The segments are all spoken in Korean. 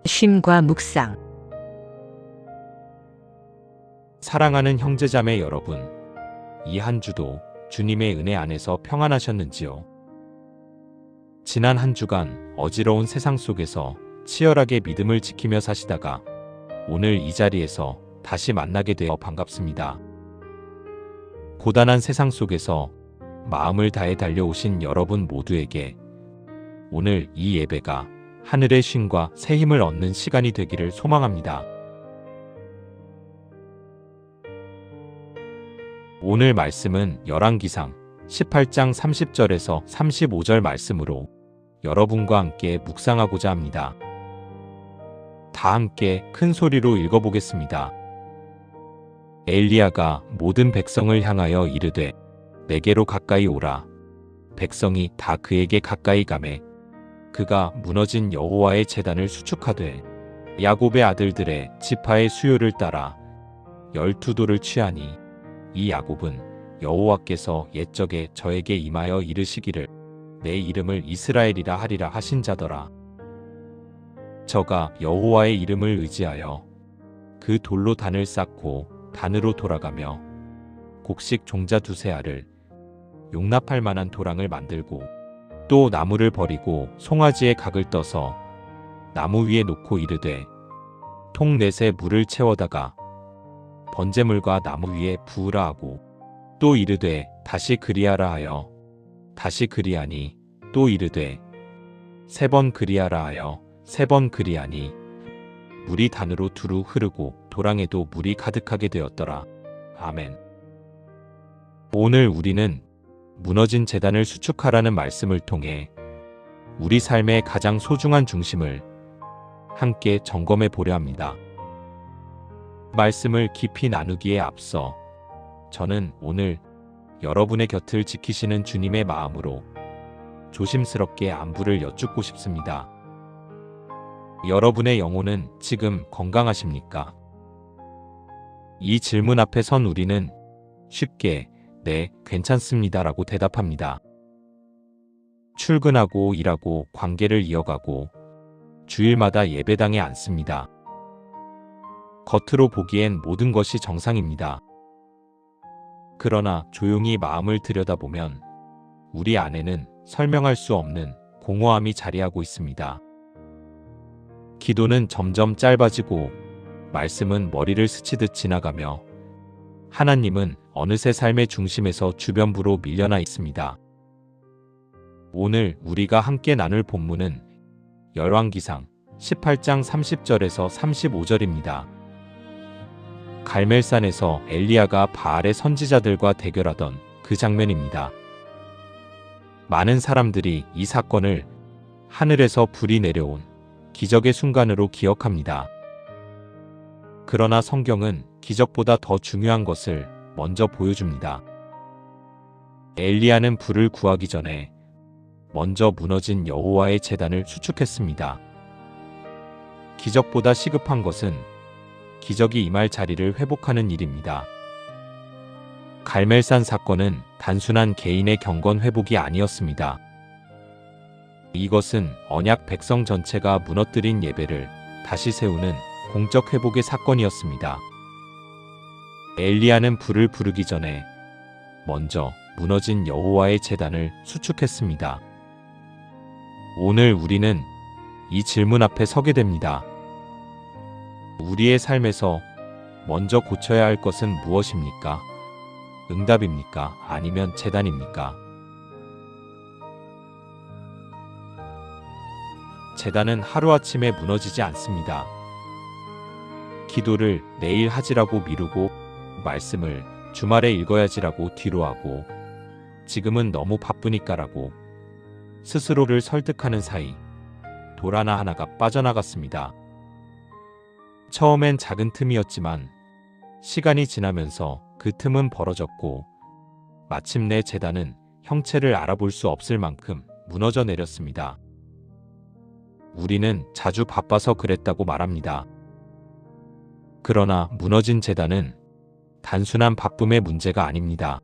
쉼과 묵상. 사랑하는 형제자매 여러분, 이 한 주도 주님의 은혜 안에서 평안하셨는지요? 지난 한 주간 어지러운 세상 속에서 치열하게 믿음을 지키며 사시다가 오늘 이 자리에서 다시 만나게 되어 반갑습니다. 고단한 세상 속에서 마음을 다해 달려오신 여러분 모두에게 오늘 이 예배가 하늘의 쉼과 새 힘을 얻는 시간이 되기를 소망합니다. 오늘 말씀은 열왕기상 18장 30절에서 35절 말씀으로 여러분과 함께 묵상하고자 합니다. 다 함께 큰 소리로 읽어보겠습니다. 엘리야가 모든 백성을 향하여 이르되 내게로 가까이 오라. 백성이 다 그에게 가까이 가매 그가 무너진 여호와의 제단을 수축하되 야곱의 아들들의 지파의 수요를 따라 12돌을 취하니 이 야곱은 여호와께서 옛적에 저에게 임하여 이르시기를 내 이름을 이스라엘이라 하리라 하신 자더라. 저가 여호와의 이름을 의지하여 그 돌로 단을 쌓고 단으로 돌아가며 곡식 종자 두세 알을 용납할 만한 도랑을 만들고 또 나무를 버리고 송아지의 각을 떠서 나무 위에 놓고 이르되 통 넷에 물을 채워다가 번제물과 나무 위에 부으라 하고 또 이르되 다시 그리하라 하여 다시 그리하니 또 이르되 세 번 그리하라 하여 세 번 그리하니 물이 단으로 두루 흐르고 도랑에도 물이 가득하게 되었더라. 아멘. 오늘 우리는 무너진 제단을 수축하라는 말씀을 통해 우리 삶의 가장 소중한 중심을 함께 점검해 보려 합니다. 말씀을 깊이 나누기에 앞서 저는 오늘 여러분의 곁을 지키시는 주님의 마음으로 조심스럽게 안부를 여쭙고 싶습니다. 여러분의 영혼은 지금 건강하십니까? 이 질문 앞에 선 우리는 쉽게 네, 괜찮습니다 라고 대답합니다. 출근하고 일하고 관계를 이어가고 주일마다 예배당에 앉습니다. 겉으로 보기엔 모든 것이 정상입니다. 그러나 조용히 마음을 들여다보면 우리 안에는 설명할 수 없는 공허함이 자리하고 있습니다. 기도는 점점 짧아지고 말씀은 머리를 스치듯 지나가며 하나님은 어느새 삶의 중심에서 주변부로 밀려나 있습니다. 오늘 우리가 함께 나눌 본문은 열왕기상 18장 30절에서 35절입니다. 갈멜산에서 엘리야가 바알의 선지자들과 대결하던 그 장면입니다. 많은 사람들이 이 사건을 하늘에서 불이 내려온 기적의 순간으로 기억합니다. 그러나 성경은 기적보다 더 중요한 것을 먼저 보여줍니다. 엘리야는 불을 구하기 전에 먼저 무너진 여호와의 제단을 수축했습니다. 기적보다 시급한 것은 기적이 임할 자리를 회복하는 일입니다. 갈멜산 사건은 단순한 개인의 경건 회복이 아니었습니다. 이것은 언약 백성 전체가 무너뜨린 예배를 다시 세우는 공적 회복의 사건이었습니다. 엘리야는 불을 부르기 전에 먼저 무너진 여호와의 제단을 수축했습니다. 오늘 우리는 이 질문 앞에 서게 됩니다. 우리의 삶에서 먼저 고쳐야 할 것은 무엇입니까? 응답입니까? 아니면 제단입니까? 제단은 하루아침에 무너지지 않습니다. 기도를 내일 하지라고 미루고 말씀을 주말에 읽어야지라고 뒤로 하고 지금은 너무 바쁘니까라고 스스로를 설득하는 사이 돌 하나가 빠져나갔습니다. 처음엔 작은 틈이었지만 시간이 지나면서 그 틈은 벌어졌고 마침내 제단은 형체를 알아볼 수 없을 만큼 무너져 내렸습니다. 우리는 자주 바빠서 그랬다고 말합니다. 그러나 무너진 제단은 단순한 바쁨의 문제가 아닙니다.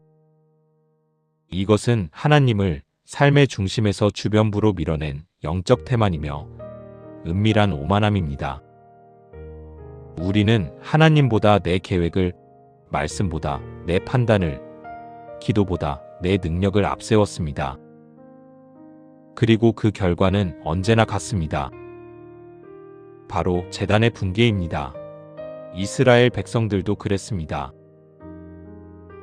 이것은 하나님을 삶의 중심에서 주변부로 밀어낸 영적 태만이며 은밀한 오만함입니다. 우리는 하나님보다 내 계획을, 말씀보다 내 판단을, 기도보다 내 능력을 앞세웠습니다. 그리고 그 결과는 언제나 같습니다. 바로 제단의 붕괴입니다. 이스라엘 백성들도 그랬습니다.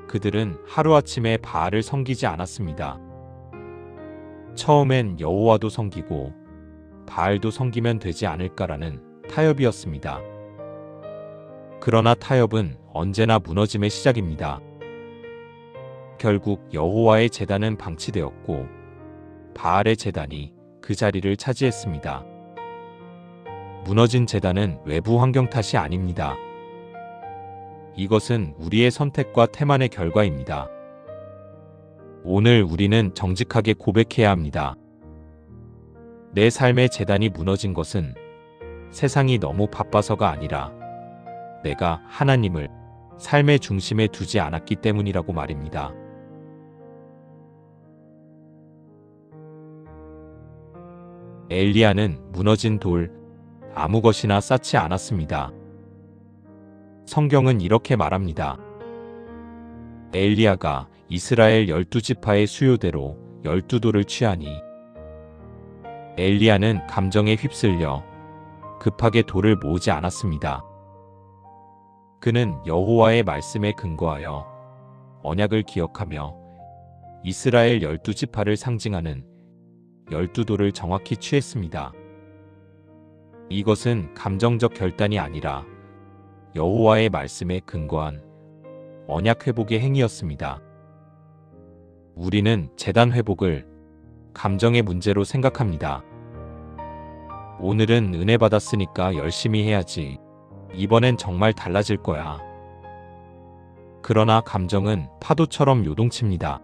그들은 하루아침에 바알을 섬기지 않았습니다. 처음엔 여호와도 섬기고 바알도 섬기면 되지 않을까라는 타협이었습니다. 그러나 타협은 언제나 무너짐의 시작입니다. 결국 여호와의 제단은 방치되었고 바알의 제단이 그 자리를 차지했습니다. 무너진 제단은 외부 환경 탓이 아닙니다. 이것은 우리의 선택과 태만의 결과입니다. 오늘 우리는 정직하게 고백해야 합니다. 내 삶의 제단이 무너진 것은 세상이 너무 바빠서가 아니라 내가 하나님을 삶의 중심에 두지 않았기 때문이라고 말입니다. 엘리야는 무너진 돌, 아무 것이나 쌓지 않았습니다. 성경은 이렇게 말합니다. 엘리야가 이스라엘 12지파의 수요대로 12돌을 취하니 엘리야는 감정에 휩쓸려 급하게 돌을 모으지 않았습니다. 그는 여호와의 말씀에 근거하여 언약을 기억하며 이스라엘 12지파를 상징하는 12돌을 정확히 취했습니다. 이것은 감정적 결단이 아니라 여호와의 말씀에 근거한 언약 회복의 행위였습니다. 우리는 제단 회복을 감정의 문제로 생각합니다. 오늘은 은혜 받았으니까 열심히 해야지. 이번엔 정말 달라질 거야. 그러나 감정은 파도처럼 요동칩니다.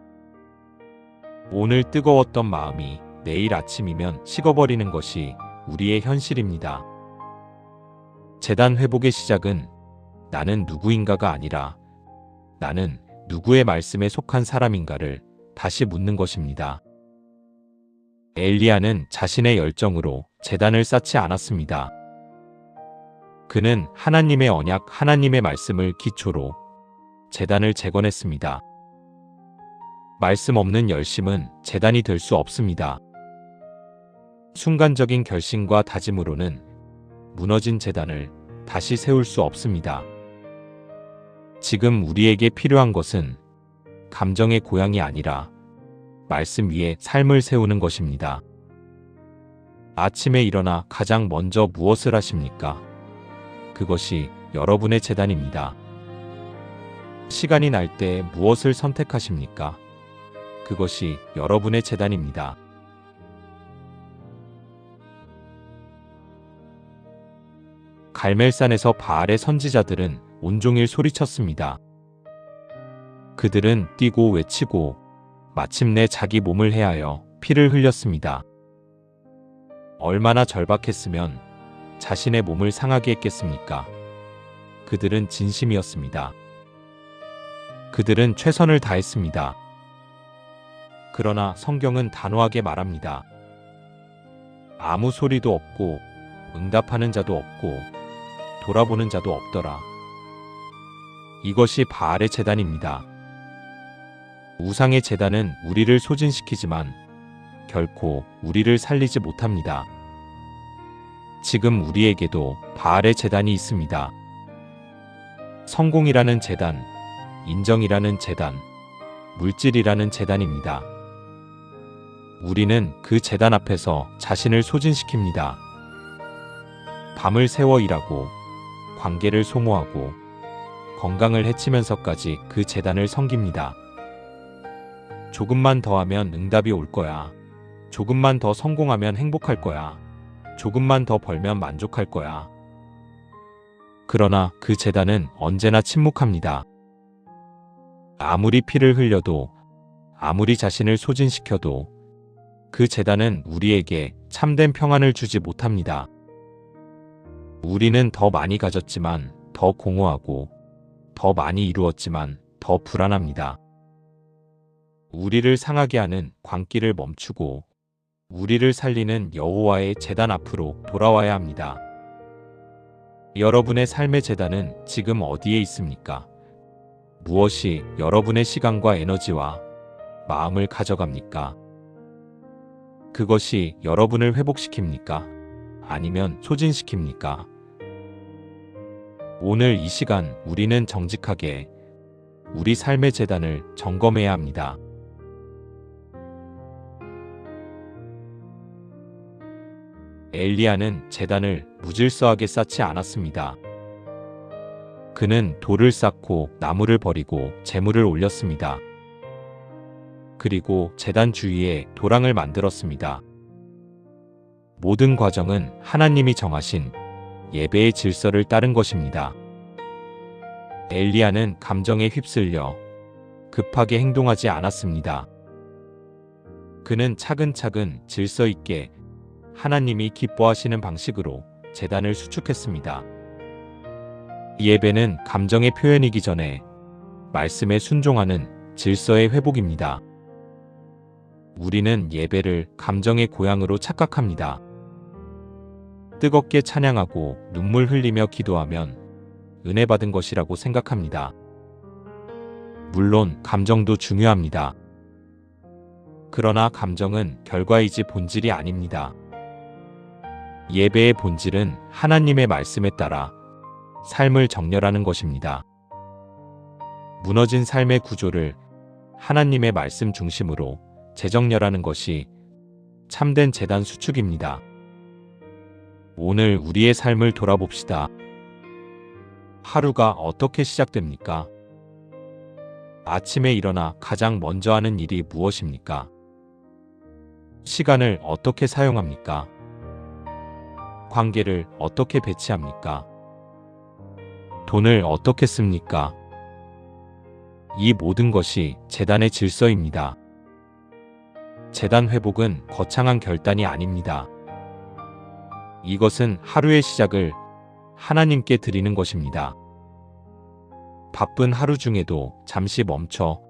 오늘 뜨거웠던 마음이 내일 아침이면 식어버리는 것이 우리의 현실입니다. 제단 회복의 시작은 나는 누구인가가 아니라 나는 누구의 말씀에 속한 사람인가를 다시 묻는 것입니다. 엘리야는 자신의 열정으로 제단을 쌓지 않았습니다. 그는 하나님의 언약, 하나님의 말씀을 기초로 제단을 재건했습니다. 말씀 없는 열심은 제단이 될 수 없습니다. 순간적인 결심과 다짐으로는 무너진 제단을 다시 세울 수 없습니다. 지금 우리에게 필요한 것은 감정의 고향이 아니라 말씀 위에 삶을 세우는 것입니다. 아침에 일어나 가장 먼저 무엇을 하십니까? 그것이 여러분의 제단입니다. 시간이 날 때 무엇을 선택하십니까? 그것이 여러분의 제단입니다. 갈멜산에서 바알의 선지자들은 온종일 소리쳤습니다. 그들은 뛰고 외치고 마침내 자기 몸을 해하여 피를 흘렸습니다. 얼마나 절박했으면 자신의 몸을 상하게 했겠습니까? 그들은 진심이었습니다. 그들은 최선을 다했습니다. 그러나 성경은 단호하게 말합니다. 아무 소리도 없고 응답하는 자도 없고 돌아보는 자도 없더라. 이것이 바알의 제단입니다. 우상의 제단은 우리를 소진시키지만 결코 우리를 살리지 못합니다. 지금 우리에게도 바알의 제단이 있습니다. 성공이라는 제단, 인정이라는 제단, 물질이라는 제단입니다. 우리는 그 제단 앞에서 자신을 소진시킵니다. 밤을 새워 일하고 관계를 소모하고 건강을 해치면서까지 그 제단을 섬깁니다. 조금만 더 하면 응답이 올 거야. 조금만 더 성공하면 행복할 거야. 조금만 더 벌면 만족할 거야. 그러나 그 제단은 언제나 침묵합니다. 아무리 피를 흘려도, 아무리 자신을 소진시켜도 그 제단은 우리에게 참된 평안을 주지 못합니다. 우리는 더 많이 가졌지만 더 공허하고 더 많이 이루었지만 더 불안합니다. 우리를 상하게 하는 광기를 멈추고 우리를 살리는 여호와의 제단 앞으로 돌아와야 합니다. 여러분의 삶의 제단은 지금 어디에 있습니까? 무엇이 여러분의 시간과 에너지와 마음을 가져갑니까? 그것이 여러분을 회복시킵니까? 아니면 소진시킵니까? 오늘 이 시간 우리는 정직하게 우리 삶의 제단을 점검해야 합니다. 엘리야는 제단을 무질서하게 쌓지 않았습니다. 그는 돌을 쌓고 나무를 버리고 제물을 올렸습니다. 그리고 제단 주위에 도랑을 만들었습니다. 모든 과정은 하나님이 정하신 예배의 질서를 따른 것입니다. 엘리야는 감정에 휩쓸려 급하게 행동하지 않았습니다. 그는 차근차근 질서 있게 하나님이 기뻐하시는 방식으로 제단을 수축했습니다. 예배는 감정의 표현이기 전에 말씀에 순종하는 질서의 회복입니다. 우리는 예배를 감정의 고향으로 착각합니다. 뜨겁게 찬양하고 눈물 흘리며 기도하면 은혜 받은 것이라고 생각합니다. 물론 감정도 중요합니다. 그러나 감정은 결과이지 본질이 아닙니다. 예배의 본질은 하나님의 말씀에 따라 삶을 정렬하는 것입니다. 무너진 삶의 구조를 하나님의 말씀 중심으로 재정렬하는 것이 참된 제단 수축입니다. 오늘 우리의 삶을 돌아봅시다. 하루가 어떻게 시작됩니까? 아침에 일어나 가장 먼저 하는 일이 무엇입니까? 시간을 어떻게 사용합니까? 관계를 어떻게 배치합니까? 돈을 어떻게 씁니까? 이 모든 것이 제단의 질서입니다. 제단 회복은 거창한 결단이 아닙니다. 이것은 하루의 시작을 하나님께 드리는 것입니다. 바쁜 하루 중에도 잠시 멈춰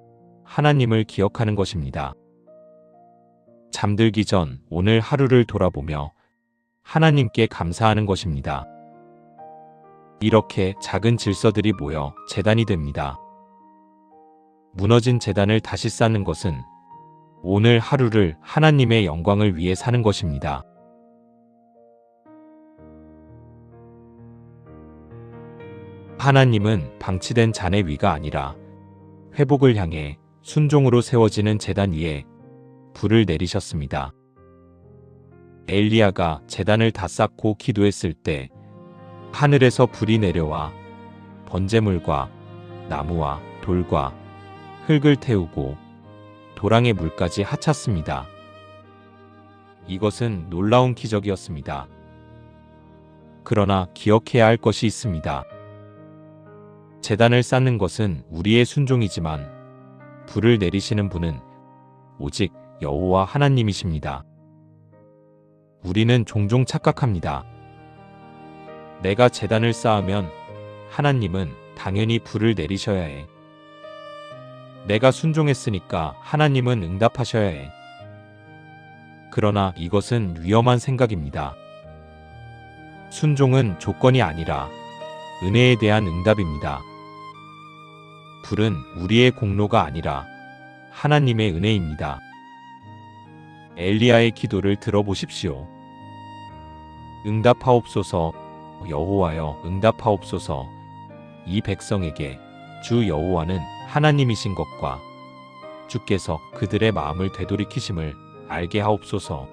하나님을 기억하는 것입니다. 잠들기 전 오늘 하루를 돌아보며 하나님께 감사하는 것입니다. 이렇게 작은 질서들이 모여 제단이 됩니다. 무너진 제단을 다시 쌓는 것은 오늘 하루를 하나님의 영광을 위해 사는 것입니다. 하나님은 방치된 잔의 위가 아니라 회복을 향해 순종으로 세워지는 제단 위에 불을 내리셨습니다. 엘리야가 제단을 다 쌓고 기도했을 때 하늘에서 불이 내려와 번제물과 나무와 돌과 흙을 태우고 도랑의 물까지 하찼습니다. 이것은 놀라운 기적이었습니다. 그러나 기억해야 할 것이 있습니다. 제단을 쌓는 것은 우리의 순종이지만 불을 내리시는 분은 오직 여호와 하나님이십니다. 우리는 종종 착각합니다. 내가 제단을 쌓으면 하나님은 당연히 불을 내리셔야 해. 내가 순종했으니까 하나님은 응답하셔야 해. 그러나 이것은 위험한 생각입니다. 순종은 조건이 아니라 은혜에 대한 응답입니다. 불은 우리의 공로가 아니라 하나님의 은혜입니다. 엘리야의 기도를 들어보십시오. 응답하옵소서, 여호와여, 응답하옵소서. 이 백성에게 주 여호와는 하나님이신 것과 주께서 그들의 마음을 되돌이키심을 알게 하옵소서.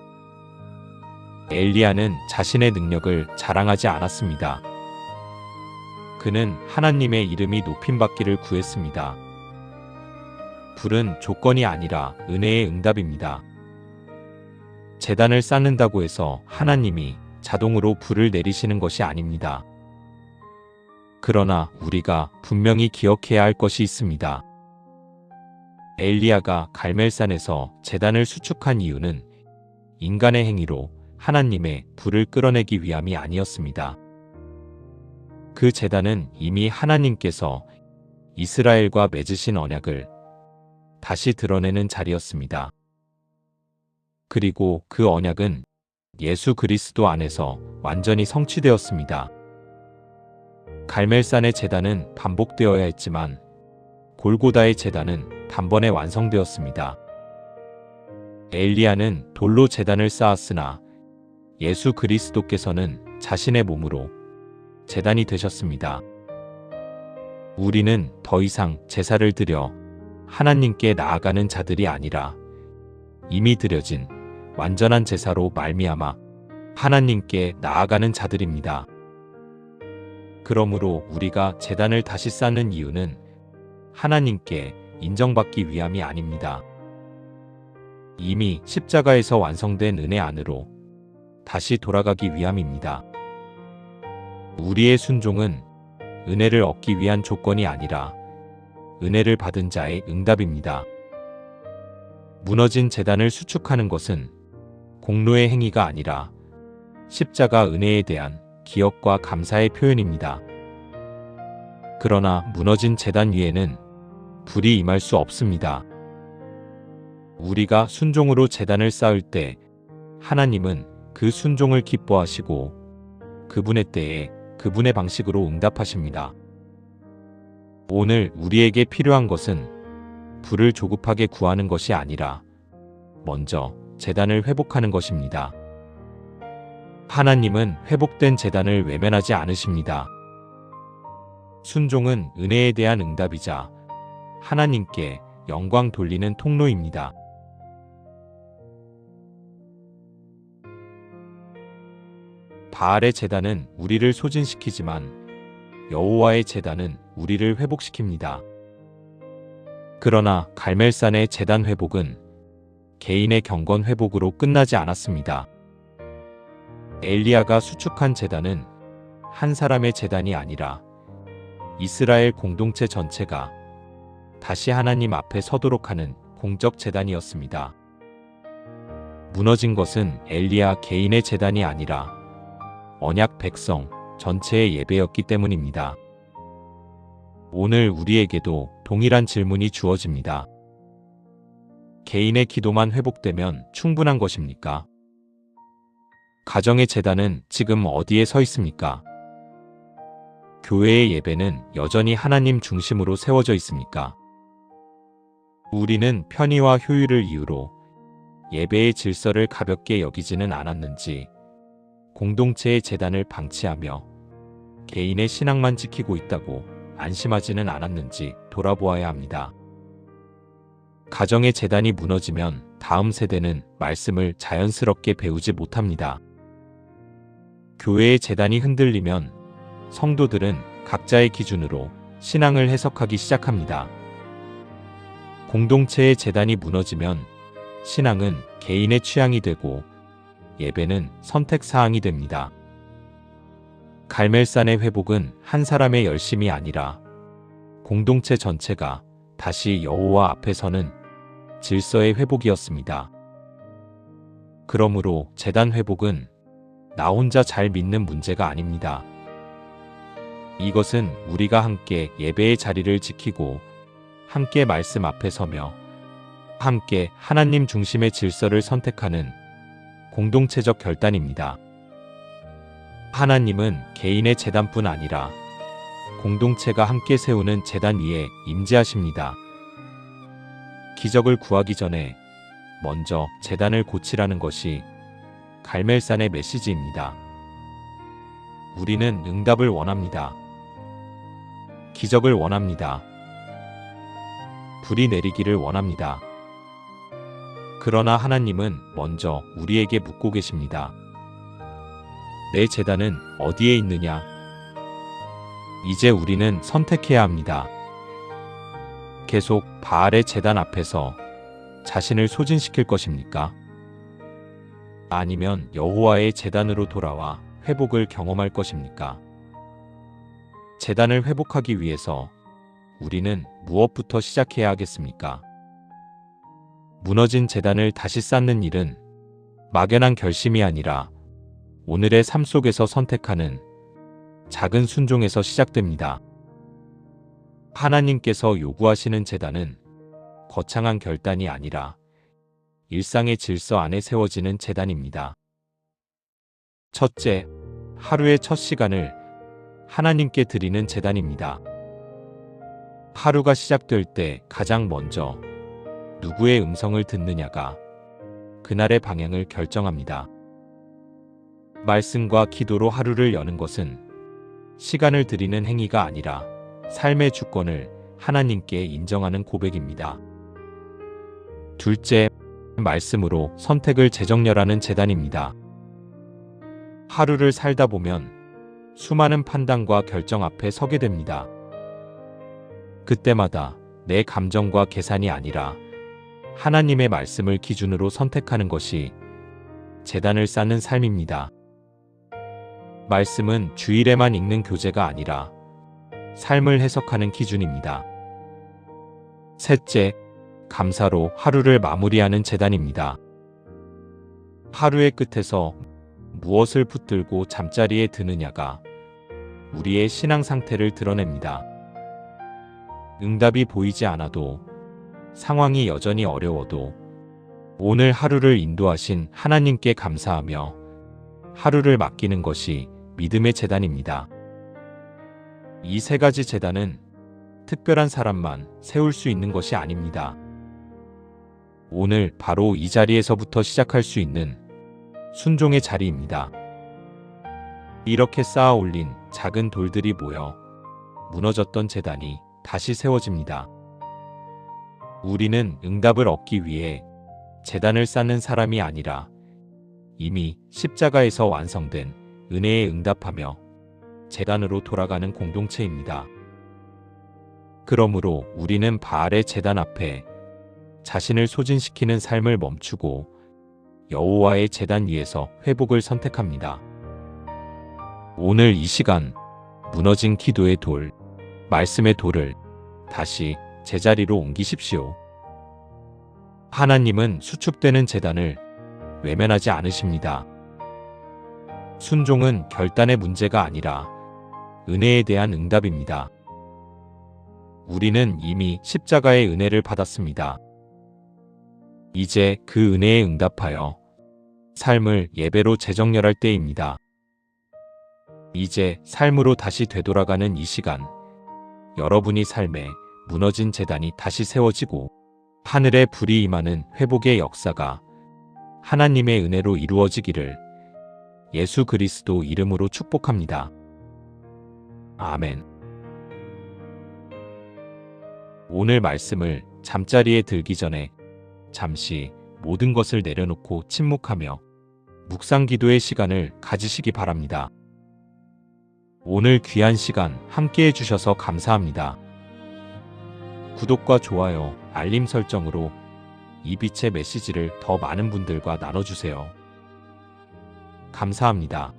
엘리야는 자신의 능력을 자랑하지 않았습니다. 그는 하나님의 이름이 높임받기를 구했습니다. 불은 조건이 아니라 은혜의 응답입니다. 제단을 쌓는다고 해서 하나님이 자동으로 불을 내리시는 것이 아닙니다. 그러나 우리가 분명히 기억해야 할 것이 있습니다. 엘리야가 갈멜산에서 제단을 수축한 이유는 인간의 행위로 하나님의 불을 끌어내기 위함이 아니었습니다. 그 제단은 이미 하나님께서 이스라엘과 맺으신 언약을 다시 드러내는 자리였습니다. 그리고 그 언약은 예수 그리스도 안에서 완전히 성취되었습니다. 갈멜산의 제단은 반복되어야 했지만 골고다의 제단은 단번에 완성되었습니다. 엘리야는 돌로 제단을 쌓았으나 예수 그리스도께서는 자신의 몸으로 제단이 되셨습니다. 우리는 더 이상 제사를 드려 하나님께 나아가는 자들이 아니라 이미 드려진 완전한 제사로 말미암아 하나님께 나아가는 자들입니다. 그러므로 우리가 제단을 다시 쌓는 이유는 하나님께 인정받기 위함이 아닙니다. 이미 십자가에서 완성된 은혜 안으로 다시 돌아가기 위함입니다. 우리의 순종은 은혜를 얻기 위한 조건이 아니라 은혜를 받은 자의 응답입니다. 무너진 제단을 수축하는 것은 공로의 행위가 아니라 십자가 은혜에 대한 기억과 감사의 표현입니다. 그러나 무너진 제단 위에는 불이 임할 수 없습니다. 우리가 순종으로 제단을 쌓을 때 하나님은 그 순종을 기뻐하시고 그분의 때에 그분의 방식으로 응답하십니다. 오늘 우리에게 필요한 것은 불을 조급하게 구하는 것이 아니라 먼저 제단을 회복하는 것입니다. 하나님은 회복된 제단을 외면하지 않으십니다. 순종은 은혜에 대한 응답이자 하나님께 영광 돌리는 통로입니다. 바알의 제단은 우리를 소진시키지만 여호와의 제단은 우리를 회복시킵니다. 그러나 갈멜산의 제단 회복은 개인의 경건 회복으로 끝나지 않았습니다. 엘리야가 수축한 제단은 한 사람의 제단이 아니라 이스라엘 공동체 전체가 다시 하나님 앞에 서도록 하는 공적 제단이었습니다. 무너진 것은 엘리야 개인의 제단이 아니라 언약 백성 전체의 예배였기 때문입니다. 오늘 우리에게도 동일한 질문이 주어집니다. 개인의 기도만 회복되면 충분한 것입니까? 가정의 제단은 지금 어디에 서 있습니까? 교회의 예배는 여전히 하나님 중심으로 세워져 있습니까? 우리는 편의와 효율을 이유로 예배의 질서를 가볍게 여기지는 않았는지, 공동체의 제단을 방치하며 개인의 신앙만 지키고 있다고 안심하지는 않았는지 돌아보아야 합니다. 가정의 제단이 무너지면 다음 세대는 말씀을 자연스럽게 배우지 못합니다. 교회의 제단이 흔들리면 성도들은 각자의 기준으로 신앙을 해석하기 시작합니다. 공동체의 제단이 무너지면 신앙은 개인의 취향이 되고 예배는 선택사항이 됩니다. 갈멜산의 회복은 한 사람의 열심이 아니라 공동체 전체가 다시 여호와 앞에 서는 질서의 회복이었습니다. 그러므로 제단 회복은 나 혼자 잘 믿는 문제가 아닙니다. 이것은 우리가 함께 예배의 자리를 지키고 함께 말씀 앞에 서며 함께 하나님 중심의 질서를 선택하는 공동체적 결단입니다. 하나님은 개인의 제단뿐 아니라 공동체가 함께 세우는 제단 위에 임재하십니다. 기적을 구하기 전에 먼저 제단을 고치라는 것이 갈멜산의 메시지입니다. 우리는 응답을 원합니다. 기적을 원합니다. 불이 내리기를 원합니다. 그러나 하나님은 먼저 우리에게 묻고 계십니다. 내 제단은 어디에 있느냐? 이제 우리는 선택해야 합니다. 계속 바알의 제단 앞에서 자신을 소진시킬 것입니까? 아니면 여호와의 제단으로 돌아와 회복을 경험할 것입니까? 제단을 회복하기 위해서 우리는 무엇부터 시작해야 하겠습니까? 무너진 제단을 다시 쌓는 일은 막연한 결심이 아니라 오늘의 삶 속에서 선택하는 작은 순종에서 시작됩니다. 하나님께서 요구하시는 제단은 거창한 결단이 아니라 일상의 질서 안에 세워지는 제단입니다. 첫째, 하루의 첫 시간을 하나님께 드리는 제단입니다. 하루가 시작될 때 가장 먼저 누구의 음성을 듣느냐가 그날의 방향을 결정합니다. 말씀과 기도로 하루를 여는 것은 시간을 드리는 행위가 아니라 삶의 주권을 하나님께 인정하는 고백입니다. 둘째, 말씀으로 선택을 재정렬하는 제단입니다. 하루를 살다 보면 수많은 판단과 결정 앞에 서게 됩니다. 그때마다 내 감정과 계산이 아니라 하나님의 말씀을 기준으로 선택하는 것이 제단을 쌓는 삶입니다. 말씀은 주일에만 읽는 교재가 아니라 삶을 해석하는 기준입니다. 셋째, 감사로 하루를 마무리하는 제단입니다. 하루의 끝에서 무엇을 붙들고 잠자리에 드느냐가 우리의 신앙 상태를 드러냅니다. 응답이 보이지 않아도, 상황이 여전히 어려워도 오늘 하루를 인도하신 하나님께 감사하며 하루를 맡기는 것이 믿음의 제단입니다. 이 세 가지 제단은 특별한 사람만 세울 수 있는 것이 아닙니다. 오늘 바로 이 자리에서부터 시작할 수 있는 순종의 자리입니다. 이렇게 쌓아 올린 작은 돌들이 모여 무너졌던 제단이 다시 세워집니다. 우리는 응답을 얻기 위해 제단을 쌓는 사람이 아니라 이미 십자가에서 완성된 은혜에 응답하며 제단으로 돌아가는 공동체입니다. 그러므로 우리는 바알의 제단 앞에 자신을 소진시키는 삶을 멈추고 여호와의 제단 위에서 회복을 선택합니다. 오늘 이 시간 무너진 기도의 돌, 말씀의 돌을 다시 제자리로 옮기십시오. 하나님은 수축되는 제단을 외면하지 않으십니다. 순종은 결단의 문제가 아니라 은혜에 대한 응답입니다. 우리는 이미 십자가의 은혜를 받았습니다. 이제 그 은혜에 응답하여 삶을 예배로 재정렬할 때입니다. 이제 삶으로 다시 되돌아가는 이 시간, 여러분이 삶에 무너진 제단이 다시 세워지고 하늘의 불이 임하는 회복의 역사가 하나님의 은혜로 이루어지기를 예수 그리스도 이름으로 축복합니다. 아멘. 오늘 말씀을 잠자리에 들기 전에 잠시 모든 것을 내려놓고 침묵하며 묵상 기도의 시간을 가지시기 바랍니다. 오늘 귀한 시간 함께 해주셔서 감사합니다. 구독과 좋아요, 알림 설정으로 이 빛의 메시지를 더 많은 분들과 나눠주세요. 감사합니다.